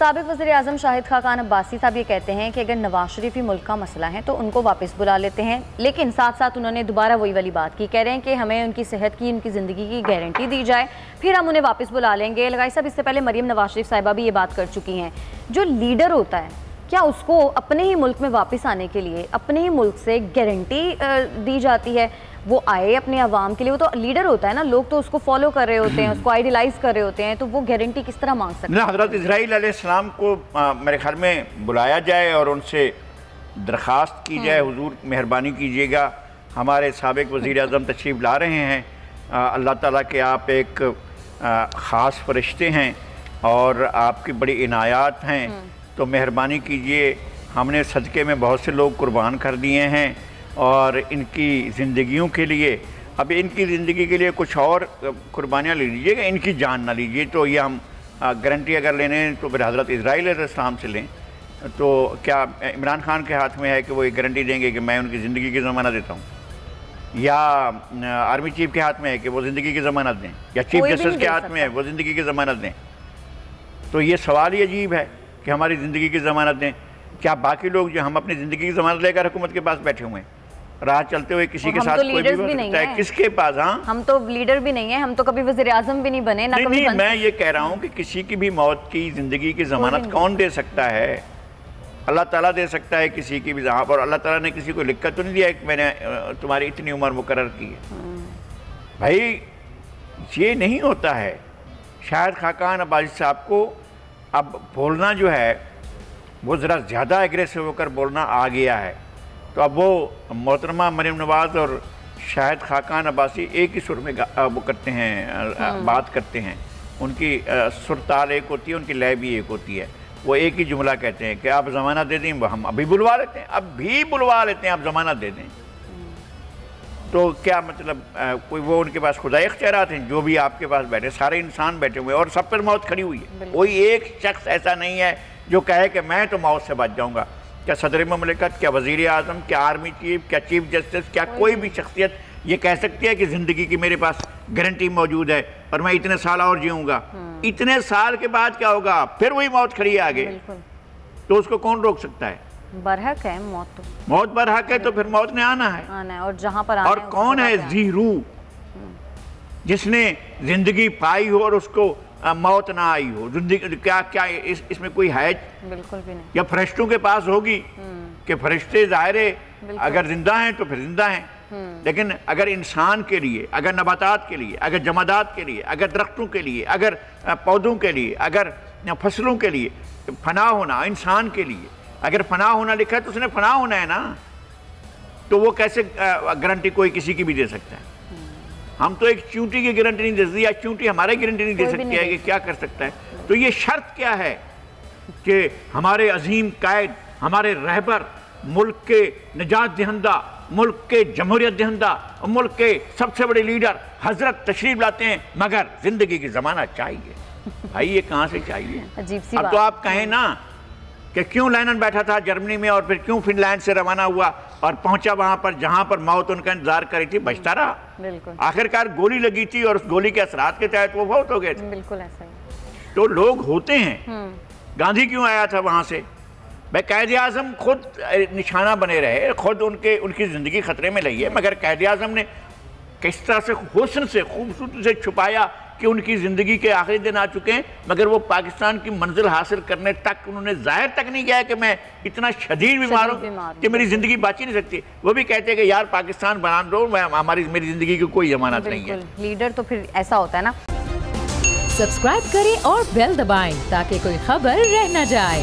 साबिक वज़ीर-ए-आज़म शाहिद खाकान अब्बासी साहब ये कहते हैं कि अगर नवाज शरीफ ही मुल्क का मसला है तो उनको वापस बुला लेते हैं, लेकिन साथ साथ उन्होंने दोबारा वही वाली बात की, कह रहे हैं कि हमें उनकी सेहत की, उनकी ज़िंदगी की गारंटी दी जाए, फिर हम उन्हें वापस बुला लेंगे। लगाई साहब, इससे पहले मरीम नवाज शरीफ साहिबा भी ये बात कर चुकी हैं। जो लीडर होता है, क्या उसको अपने ही मुल्क में वापस आने के लिए अपने ही मुल्क से गारंटी दी जाती है? वो आए अपने अवाम के लिए, वो तो लीडर होता है ना, लोग तो उसको फॉलो कर रहे होते हैं, उसको आइडियलाइज कर रहे होते हैं, तो वो गारंटी किस तरह मांग सकते हैं? हज़रत इस्राईल अलैहिस्सलाम को मेरे ख्याल में बुलाया जाए और उनसे दरख्वास्त की जाए, हुजूर मेहरबानी कीजिएगा, हमारे साबिक वज़ीर-ए-आज़म तशरीफ़ ला रहे हैं, अल्लाह ताला के आप एक ख़ास फरिश्ते हैं और आपकी बड़ी इनायात हैं, तो मेहरबानी कीजिए, हमने सदक़े में बहुत से लोग कुर्बान कर दिए हैं और इनकी ज़िंदगियों के लिए, अब इनकी ज़िंदगी के लिए कुछ और कुर्बानियाँ ले लीजिएगा, इनकी जान ना लीजिए। तो ये हम गारंटी अगर लेने तो फिर हज़रत इस्राईल अलैहिस्सलाम से लें, तो क्या इमरान खान के हाथ में है कि वो ये गारंटी देंगे कि मैं उनकी ज़िंदगी की ज़मानत देता हूँ, या आर्मी चीफ के हाथ में है कि वो ज़िंदगी की ज़मानत दें, या चीफ जस्टिस के हाथ में है वो ज़िंदगी की ज़मानत दें? तो ये सवाल ही अजीब है कि हमारी ज़िंदगी की ज़मानत दें। क्या बाकी लोग जो हम अपनी ज़िंदगी की ज़मानत लेकर हुकूमत के पास बैठे हुए हैं, राह चलते हुए किसी के साथ कोई भी नहीं है, किसके पास? हाँ, हम तो लीडर भी नहीं है, हम तो कभी वज़ीर-ए-आज़म भी नहीं बने ना। नहीं, मैं ये कह रहा हूँ कि किसी की भी मौत की, ज़िंदगी की ज़मानत कौन दे सकता है? अल्लाह ताला दे सकता है किसी की भी। जहाँ पर अल्लाह ताला ने किसी को लिख कर तो नहीं दिया कि मैंने तुम्हारी इतनी उम्र मुकर्रर की है। भाई ये नहीं होता है। शाहिद खाकान अब्बासी साहब को अब बोलना जो है वो ज़रा ज़्यादा एग्रेसिव होकर बोलना आ गया है, तो अब वो मोहतरमा मरीम नवाज़ और शाहिद खाकान अब्बासी एक ही सुर में वो करते हैं, बात करते हैं, उनकी सुर ताल एक होती है, उनकी लय भी एक होती है। वो एक ही जुमला कहते हैं कि आप ज़मानत दे दें, हम अभी बुलवा लेते हैं, अब भी बुलवा लेते हैं, आप ज़मानत दे दें। तो क्या मतलब कोई वो उनके पास खुदाई इख्तियारात हैं? जो भी आपके पास बैठे, सारे इंसान बैठे हुए हैं और सब पर मौत खड़ी हुई है। कोई एक शख्स ऐसा नहीं है जो कहे कि मैं तो मौत से बच जाऊंगा। क्या सदर ममलिकत, क्या वज़ीर-ए-आज़म, क्या आर्मी चीफ, क्या चीफ जस्टिस, क्या कोई भी शख्सियत ये कह सकती है कि ज़िंदगी की मेरे पास गारंटी मौजूद है और मैं इतने साल और जीऊँगा? इतने साल के बाद क्या होगा? फिर वही मौत खड़ी है आगे, तो उसको कौन रोक सकता है? बरहक है मौत, तो मौत बरहक है, तो फिर मौत ने आना है और जहाँ पर और कौन है ज़ीरू जिसने ज़िंदगी पाई हो और उसको मौत ना आई हो? जिंदगी क्या क्या इसमें कोई है? बिल्कुल भी नहीं। या फरिश्तों के पास होगी कि फरिश्ते ज़ाहिर अगर जिंदा हैं तो फिर जिंदा हैं, लेकिन अगर इंसान के लिए, अगर नबातात के लिए, अगर जमादात के लिए, अगर दरख्तों के लिए, अगर पौधों के लिए, अगर फसलों के लिए फना होना, इंसान के लिए अगर फना होना लिखा है तो उसने फना होना है ना, तो वो कैसे गारंटी कोई किसी की भी दे सकता है? हम तो एक चूंटी की गारंटी नहीं दे सकती, या चूंटी हमारी गारंटी नहीं दे सकती है कि क्या कर सकता है। तो ये शर्त क्या है कि हमारे अजीम कायद, हमारे रहबर, मुल्क के निजात दहिंदा, मुल्क के जमहूरियत दहिंदा और मुल्क के सबसे बड़े लीडर हजरत तशरीफ लाते हैं, मगर जिंदगी की जमानत चाहिए। भाई ये कहाँ से चाहिए? अजीब सी अब तो आप कहें ना कि क्यों लेनिन बैठा था जर्मनी में और फिर क्यों फिनलैंड से रवाना हुआ और पहुंचा वहां पर जहां पर मौत उनका इंतजार करी थी, बचता रहा। आखिरकार गोली लगी थी और उस गोली के असरात के तहत वो फौत हो गए थे। बिल्कुल ऐसा ही। तो लोग होते हैं। गांधी क्यों आया था वहां से? भाई कायदे आज़म खुद निशाना बने रहे, खुद उनकी ज़िंदगी ख़तरे में लगी है, मगर कायदे आज़म ने किस तरह से हुस्न से, खूबसूरती से छुपाया कि उनकी ज़िंदगी के आखिरी दिन आ चुके हैं, मगर वो पाकिस्तान की मंजिल हासिल करने तक उन्होंने ज़ाहिर तक नहीं किया कि मैं इतना शदीद बीमार हूँ कि मेरी ज़िंदगी बच ही नहीं सकती। वो भी कहते हैं कि यार पाकिस्तान बना दो, मेरी ज़िंदगी की कोई जमानत नहीं है। लीडर तो फिर ऐसा होता है ना। सब्सक्राइब करें और बेल दबाएं ताकि कोई खबर रह न जाए।